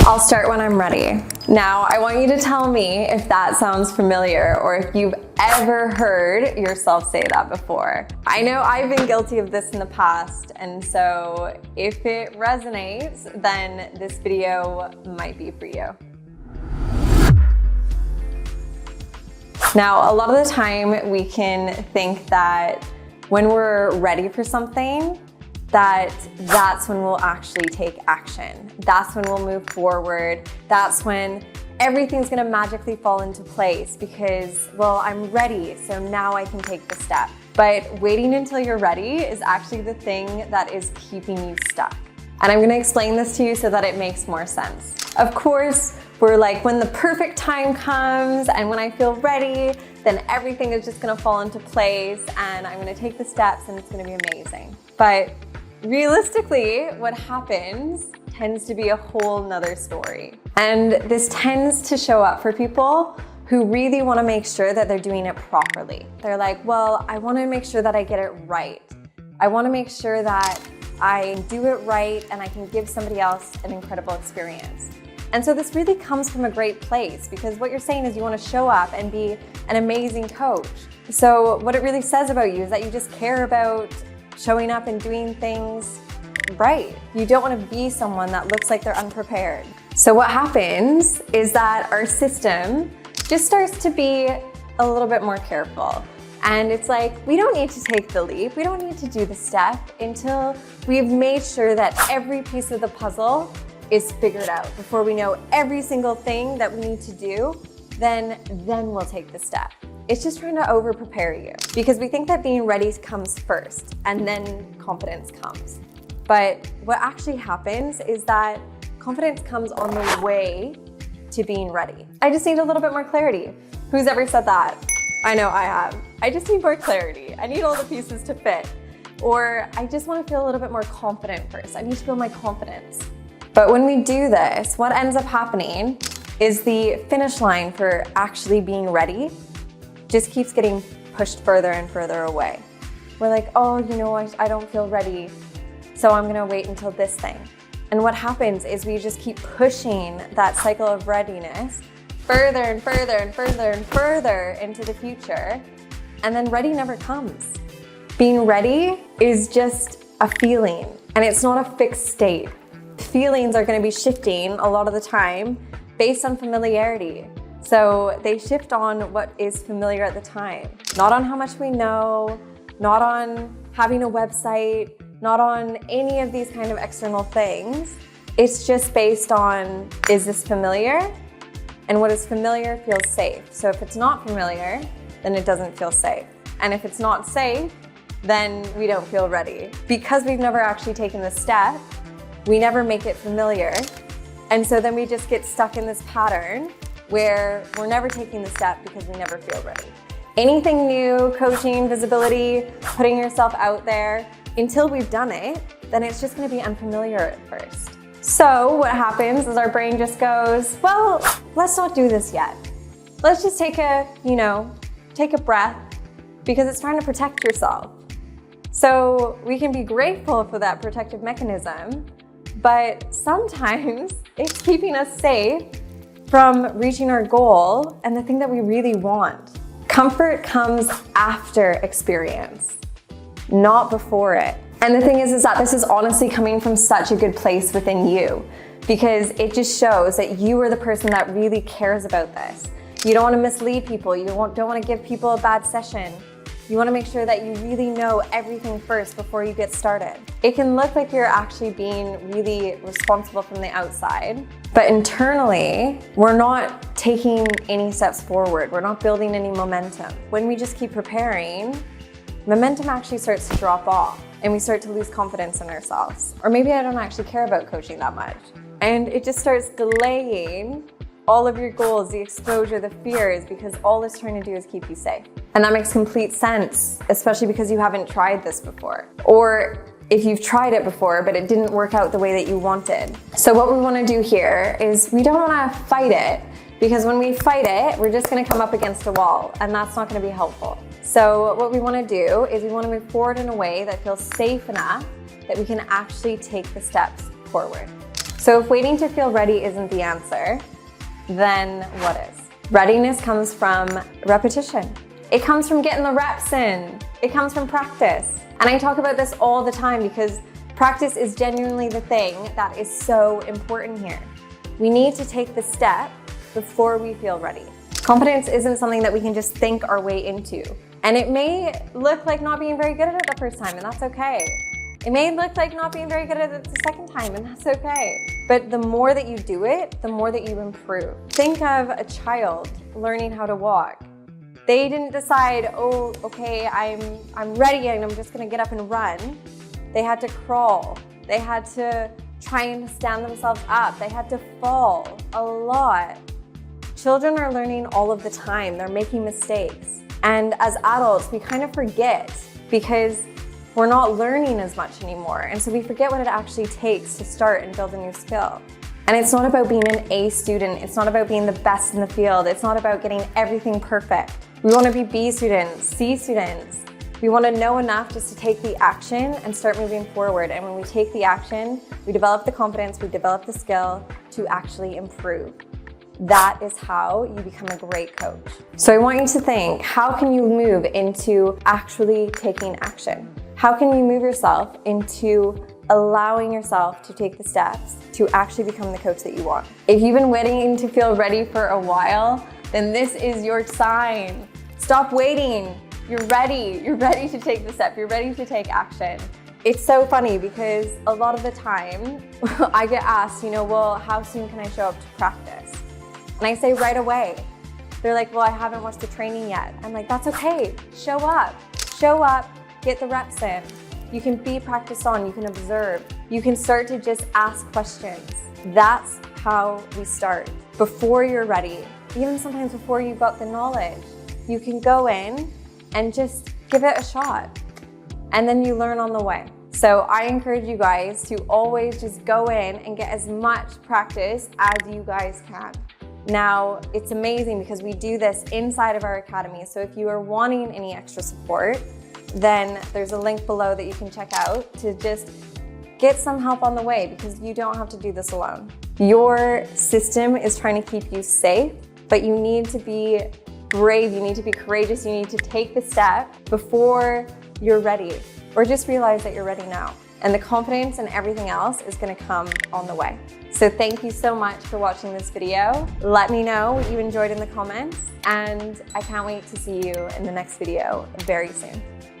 I'll start when I'm ready. Now, I want you to tell me if that sounds familiar or if you've ever heard yourself say that before. I know I've been guilty of this in the past, and so if it resonates, then this video might be for you. Now, a lot of the time we can think that when we're ready for something, that's when we'll actually take action. That's when we'll move forward. That's when everything's gonna magically fall into place because, well, I'm ready, so now I can take the step. But waiting until you're ready is actually the thing that is keeping you stuck. And I'm gonna explain this to you so that it makes more sense. Of course, we're like, when the perfect time comes and when I feel ready, then everything is just gonna fall into place and I'm gonna take the steps and it's gonna be amazing. But realistically, what happens tends to be a whole nother story. And this tends to show up for people who really wanna make sure that they're doing it properly. They're like, well, I wanna make sure that I get it right. I wanna make sure that I do it right and I can give somebody else an incredible experience. And so this really comes from a great place because what you're saying is you want to show up and be an amazing coach. So what it really says about you is that you just care about showing up and doing things right. You don't want to be someone that looks like they're unprepared. So what happens is that our system just starts to be a little bit more careful. And it's like, we don't need to take the leap. We don't need to do the step until we've made sure that every piece of the puzzle is figured out. Before we know every single thing that we need to do, then we'll take the step. It's just trying to over prepare you because we think that being ready comes first and then confidence comes. But what actually happens is that confidence comes on the way to being ready. I just need a little bit more clarity. Who's ever said that? I know I have. I just need more clarity. I need all the pieces to fit. Or I just want to feel a little bit more confident first. I need to build my confidence. But when we do this, what ends up happening is the finish line for actually being ready just keeps getting pushed further and further away. We're like, oh, you know, I don't feel ready, so I'm gonna wait until this thing. And what happens is we just keep pushing that cycle of readiness further and further and further and further into the future, and then ready never comes. Being ready is just a feeling, and it's not a fixed state. Feelings are going to be shifting a lot of the time based on familiarity. So they shift on what is familiar at the time, not on how much we know, not on having a website, not on any of these kind of external things. It's just based on, is this familiar? And what is familiar feels safe. So if it's not familiar, then it doesn't feel safe. And if it's not safe, then we don't feel ready. Because we've never actually taken the step, we never make it familiar. And so then we just get stuck in this pattern where we're never taking the step because we never feel ready. Anything new, coaching, visibility, putting yourself out there, until we've done it, then it's just gonna be unfamiliar at first. So what happens is our brain just goes, well, let's not do this yet. Let's just take a breath because it's trying to protect yourself. So we can be grateful for that protective mechanism, but sometimes it's keeping us safe from reaching our goal and the thing that we really want. Comfort comes after experience, not before it. And the thing is that this is honestly coming from such a good place within you because it just shows that you are the person that really cares about this. You don't want to mislead people. You don't want to give people a bad session. You want to make sure that you really know everything first before you get started. It can look like you're actually being really responsible from the outside, but internally, we're not taking any steps forward. We're not building any momentum. When we just keep preparing, momentum actually starts to drop off and we start to lose confidence in ourselves. Or maybe I don't actually care about coaching that much. And it just starts delaying all of your goals, the exposure, the fears, because all it's trying to do is keep you safe. And that makes complete sense, especially because you haven't tried this before. Or if you've tried it before, but it didn't work out the way that you wanted. So what we want to do here is we don't want to fight it, because when we fight it, we're just going to come up against a wall, and that's not going to be helpful. So what we want to do is we want to move forward in a way that feels safe enough that we can actually take the steps forward. So if waiting to feel ready isn't the answer, then what is? Readiness comes from repetition. It comes from getting the reps in. It comes from practice. And I talk about this all the time because practice is genuinely the thing that is so important here. We need to take the step before we feel ready. Confidence isn't something that we can just think our way into. And it may look like not being very good at it the first time, and that's okay. It may look like not being very good at it the second time, and that's okay. But the more that you do it, the more that you improve. Think of a child learning how to walk. They didn't decide, oh, okay, I'm ready and I'm just gonna get up and run. They had to crawl. They had to try and stand themselves up. They had to fall a lot. Children are learning all of the time. They're making mistakes. And as adults, we kind of forget because we're not learning as much anymore. And so we forget what it actually takes to start and build a new skill. And it's not about being an A student. It's not about being the best in the field. It's not about getting everything perfect. We want to be B students, C students. We want to know enough just to take the action and start moving forward. And when we take the action, we develop the confidence, we develop the skill to actually improve. That is how you become a great coach. So I want you to think, how can you move into actually taking action? How can you move yourself into allowing yourself to take the steps to actually become the coach that you want? If you've been waiting to feel ready for a while, then this is your sign. Stop waiting. You're ready. You're ready to take the step. You're ready to take action. It's so funny because a lot of the time I get asked, well, how soon can I show up to practice? And I say right away. They're like, well, I haven't watched the training yet. I'm like, that's okay. Show up, get the reps in. You can be practiced on, you can observe. You can start to just ask questions. That's how we start. Before you're ready, even sometimes before you've got the knowledge, you can go in and just give it a shot. And then you learn on the way. So I encourage you guys to always just go in and get as much practice as you guys can. Now, it's amazing because we do this inside of our academy. So if you are wanting any extra support, then there's a link below that you can check out to just get some help on the way because you don't have to do this alone. Your system is trying to keep you safe, but you need to be brave, you need to be courageous, you need to take the step before you're ready, or just realize that you're ready now. And the confidence and everything else is gonna come on the way. So thank you so much for watching this video. Let me know what you enjoyed in the comments, and I can't wait to see you in the next video very soon.